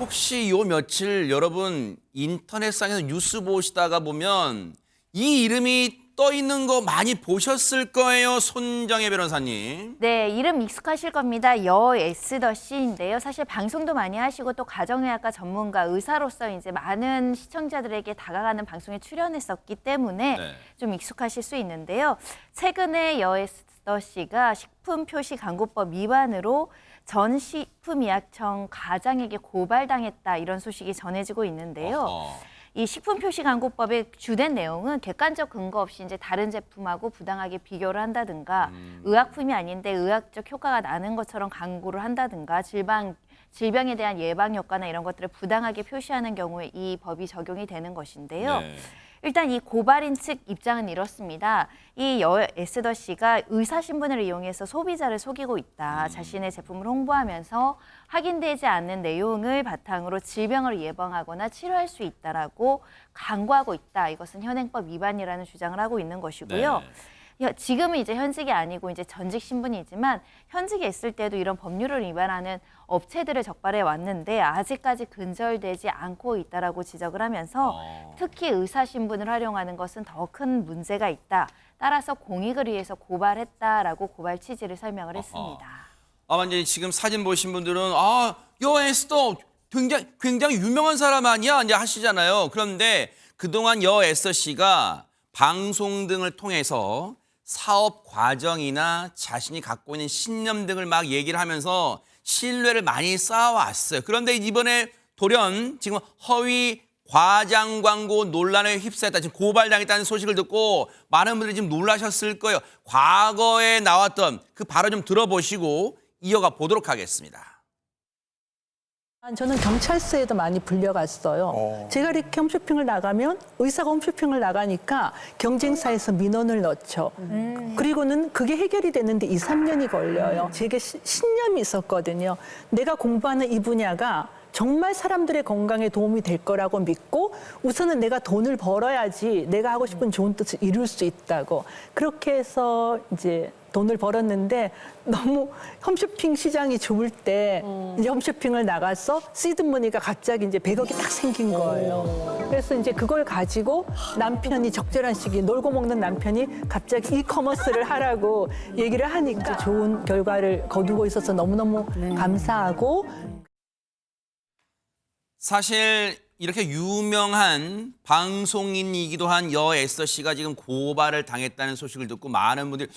혹시 요 며칠 여러분 인터넷상에서 뉴스 보시다가 보면 이 이름이 떠 있는 거 많이 보셨을 거예요, 손정혜 변호사님. 네, 이름 익숙하실 겁니다. 여 에스더 씨인데요. 사실 방송도 많이 하시고 또 가정의학과 전문가 의사로서 이제 많은 시청자들에게 다가가는 방송에 출연했었기 때문에 네. 좀 익숙하실 수 있는데요. 최근에 여 에스더 씨가 식품표시광고법 위반으로 전 식품의약청 과장에게 고발당했다 이런 소식이 전해지고 있는데요. 어허. 이 식품표시광고법의 주된 내용은 객관적 근거 없이 이제 다른 제품하고 부당하게 비교를 한다든가 의약품이 아닌데 의학적 효과가 나는 것처럼 광고를 한다든가 질병에 대한 예방 효과나 이런 것들을 부당하게 표시하는 경우에 이 법이 적용이 되는 것인데요. 네. 일단 이 고발인 측 입장은 이렇습니다. 이 여 에스더 씨가 의사 신분을 이용해서 소비자를 속이고 있다. 자신의 제품을 홍보하면서 확인되지 않는 내용을 바탕으로 질병을 예방하거나 치료할 수 있다라고 광고하고 있다. 이것은 현행법 위반이라는 주장을 하고 있는 것이고요. 지금은 이제 현직이 아니고 이제 전직 신분이지만 현직에 있을 때도 이런 법률을 위반하는 업체들을 적발해 왔는데 아직까지 근절되지 않고 있다라고 지적을 하면서 특히 의사 신분을 활용하는 것은 더 큰 문제가 있다. 따라서 공익을 위해서 고발했다라고 고발 취지를 설명을 했습니다. 완전히 지금 사진 보신 분들은 여 에스더 굉장히 유명한 사람 아니야? 이제 하시잖아요. 그런데 그동안 여 에스더 씨가 방송 등을 통해서 사업 과정이나 자신이 갖고 있는 신념 등을 막 얘기를 하면서 신뢰를 많이 쌓아왔어요. 그런데 이번에 돌연 지금 허위 과장 광고 논란에 휩싸였다. 지금 고발당했다는 소식을 듣고 많은 분들이 지금 놀라셨을 거예요. 과거에 나왔던 그 발언 좀 들어보시고 이어가 보도록 하겠습니다. 저는 경찰서에도 많이 불려갔어요. 제가 이렇게 홈쇼핑을 나가면 의사가 홈쇼핑을 나가니까 경쟁사에서 민원을 넣죠. 그리고는 그게 해결이 되는데 2, 3년이 걸려요. 제게 신념이 있었거든요. 내가 공부하는 이 분야가 정말 사람들의 건강에 도움이 될 거라고 믿고 우선은 내가 돈을 벌어야지 내가 하고 싶은 좋은 뜻을 이룰 수 있다고. 그렇게 해서 이제 돈을 벌었는데 너무 홈쇼핑 시장이 좁을 때 이제 홈쇼핑을 나가서 시드머니가 갑자기 이제 100억이 딱 생긴 거예요. 그래서 이제 그걸 가지고 남편이 적절한 시기에 놀고 먹는 남편이 갑자기 이커머스를 하라고 얘기를 하니까 좋은 결과를 거두고 있어서 너무너무 감사하고. 사실 이렇게 유명한 방송인이기도 한 여 에스더 씨가 지금 고발을 당했다는 소식을 듣고 많은 분들이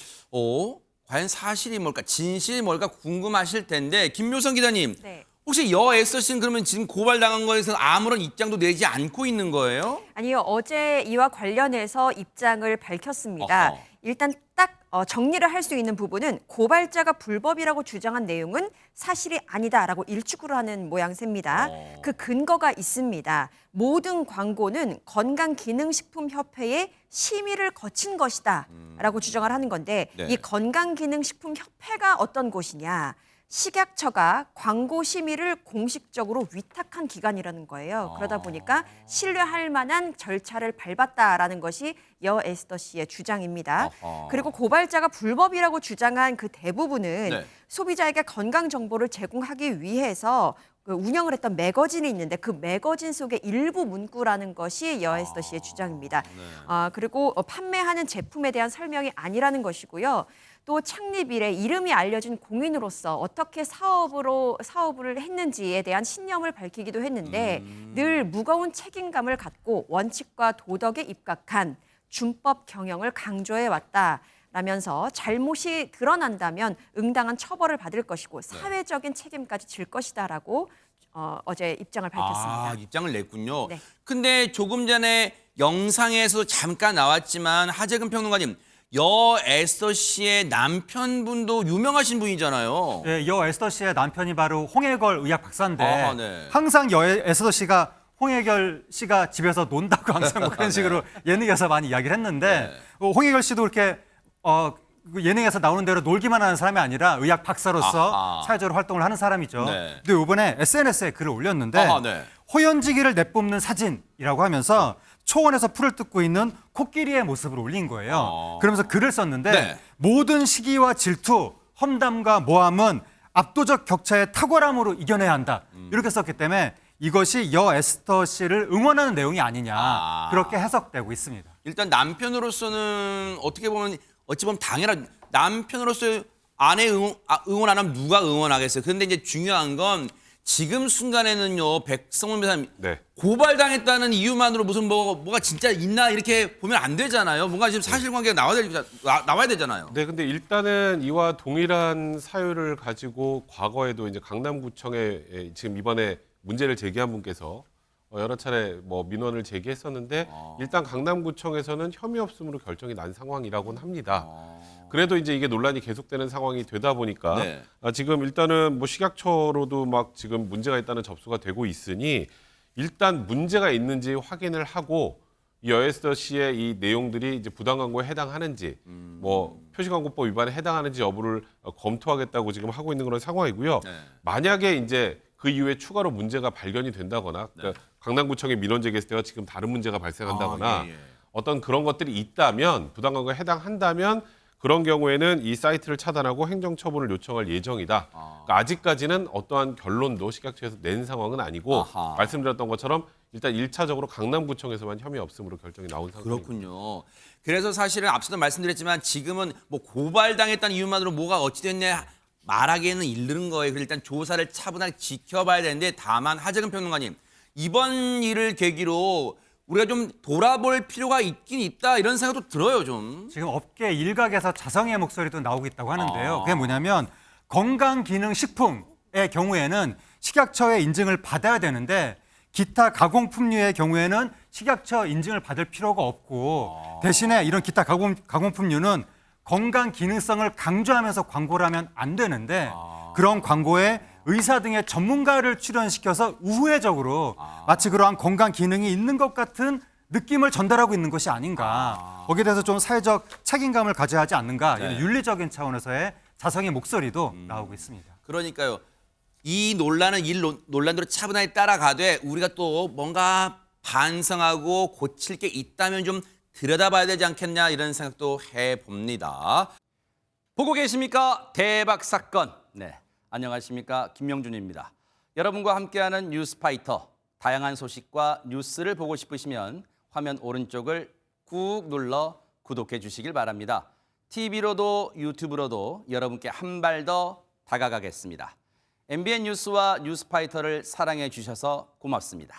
과연 사실이 뭘까, 진실이 뭘까 궁금하실 텐데 김묘성 기자님, 네. 혹시 여 에스더 씨는 그러면 지금 고발당한 거에서 아무런 입장도 내지 않고 있는 거예요? 아니요, 어제 이와 관련해서 입장을 밝혔습니다. 어허. 일단 딱 정리를 할 수 있는 부분은 고발자가 불법이라고 주장한 내용은 사실이 아니다라고 일축으로 하는 모양새입니다. 그 근거가 있습니다. 모든 광고는 건강기능식품협회의 심의를 거친 것이다라고 주장을 하는 건데 네. 이 건강기능식품협회가 어떤 곳이냐. 식약처가 광고 심의를 공식적으로 위탁한 기관이라는 거예요. 그러다 보니까 신뢰할 만한 절차를 밟았다라는 것이 여 에스더 씨의 주장입니다. 그리고 고발자가 불법이라고 주장한 그 대부분은 네. 소비자에게 건강 정보를 제공하기 위해서 그 운영을 했던 매거진이 있는데 그 매거진 속의 일부 문구라는 것이 여 에스더 씨의 주장입니다. 그리고 판매하는 제품에 대한 설명이 아니라는 것이고요. 또 창립 이래 이름이 알려진 공인으로서 어떻게 사업을 했는지에 대한 신념을 밝히기도 했는데 늘 무거운 책임감을 갖고 원칙과 도덕에 입각한 준법 경영을 강조해 왔다라면서 잘못이 드러난다면 응당한 처벌을 받을 것이고 사회적인 책임까지 질 것이다라고 어제 입장을 밝혔습니다. 입장을 냈군요. 네. 근데 조금 전에 영상에서 잠깐 나왔지만 하재근 평론가님, 여 에스더 씨의 남편분도 유명하신 분이잖아요. 네, 여 에스더 씨의 남편이 바로 홍해걸 의학 박사인데 네. 항상 여 에스더 씨가 홍해결 씨가 집에서 논다고 항상 뭐 그런 식으로 예능에서 많이 이야기를 했는데 홍해결 씨도 그렇게 그 예능에서 나오는 대로 놀기만 하는 사람이 아니라 의학 박사로서 사회적으로 활동을 하는 사람이죠. 네. 근데 이번에 SNS에 글을 올렸는데 네. 호연지기를 내뿜는 사진이라고 하면서 초원에서 풀을 뜯고 있는 코끼리의 모습을 올린 거예요. 그러면서 글을 썼는데 네. 모든 시기와 질투, 험담과 모함은 압도적 격차의 탁월함으로 이겨내야 한다. 이렇게 썼기 때문에 이것이 여 에스더 씨를 응원하는 내용이 아니냐 아. 그렇게 해석되고 있습니다. 일단 남편으로서는 어떻게 보면 어찌 보면 당연한 남편으로서 아내 응원 안 하면 누가 응원하겠어요. 그런데 이제 중요한 건 지금 순간에는요 백성원 변호사님 네. 고발당했다는 이유만으로 무슨 뭐가 진짜 있나 이렇게 보면 안 되잖아요. 뭔가 지금 사실관계가 나와야 되잖아요. 네, 근데 일단은 이와 동일한 사유를 가지고 과거에도 이제 강남구청에 지금 이번에 문제를 제기한 분께서 여러 차례 뭐 민원을 제기했었는데 일단 강남구청에서는 혐의 없음으로 결정이 난 상황이라고는 합니다. 그래도 이제 이게 논란이 계속되는 상황이 되다 보니까 네. 지금 일단은 뭐 식약처로도 막 지금 문제가 있다는 접수가 되고 있으니 일단 문제가 있는지 확인을 하고 이 여에스더 씨의 이 내용들이 이제 부당 광고에 해당하는지 뭐 표시광고법 위반에 해당하는지 여부를 검토하겠다고 지금 하고 있는 그런 상황이고요. 네. 만약에 이제 그 이후에 추가로 문제가 발견이 된다거나 그러니까 강남구청에 민원 제기했을 때와 지금 다른 문제가 발생한다거나 예. 어떤 그런 것들이 있다면 부당 광고에 해당한다면 그런 경우에는 이 사이트를 차단하고 행정처분을 요청할 예정이다. 그러니까 아직까지는 어떠한 결론도 식약처에서 낸 상황은 아니고 아하. 말씀드렸던 것처럼 일단 1차적으로 강남구청에서만 혐의 없음으로 결정이 나온 상황입니다. 그렇군요. 그래서 사실은 앞서도 말씀드렸지만 지금은 뭐 고발당했다는 이유만으로 뭐가 어찌됐냐 말하기에는 이르는 거예요. 그래서 일단 조사를 차분하게 지켜봐야 되는데 다만 하재근 평론가님 이번 일을 계기로 우리가 좀 돌아볼 필요가 있긴 있다 이런 생각도 들어요 좀. 지금 업계 일각에서 자성의 목소리도 나오고 있다고 하는데요. 아. 그게 뭐냐면 건강기능식품의 경우에는 식약처의 인증을 받아야 되는데 기타 가공품류의 경우에는 식약처 인증을 받을 필요가 없고 대신에 이런 기타 가공품류는 건강 기능성을 강조하면서 광고를 하면 안 되는데 그런 광고에 의사 등의 전문가를 출연시켜서 우회적으로 마치 그러한 건강 기능이 있는 것 같은 느낌을 전달하고 있는 것이 아닌가. 거기에 대해서 좀 사회적 책임감을 가져야 하지 않는가. 이런 윤리적인 차원에서의 자성의 목소리도 나오고 있습니다. 그러니까요. 이 논란은 논란대로 차분하게 따라가되 우리가 또 뭔가 반성하고 고칠 게 있다면 좀 들여다봐야 되지 않겠냐 이런 생각도 해봅니다. 보고 계십니까? 대박 사건. 네, 안녕하십니까? 김명준입니다. 여러분과 함께하는 뉴스파이터. 다양한 소식과 뉴스를 보고 싶으시면 화면 오른쪽을 꾹 눌러 구독해 주시길 바랍니다. TV로도 유튜브로도 여러분께 한 발 더 다가가겠습니다. MBN 뉴스와 뉴스파이터를 사랑해 주셔서 고맙습니다.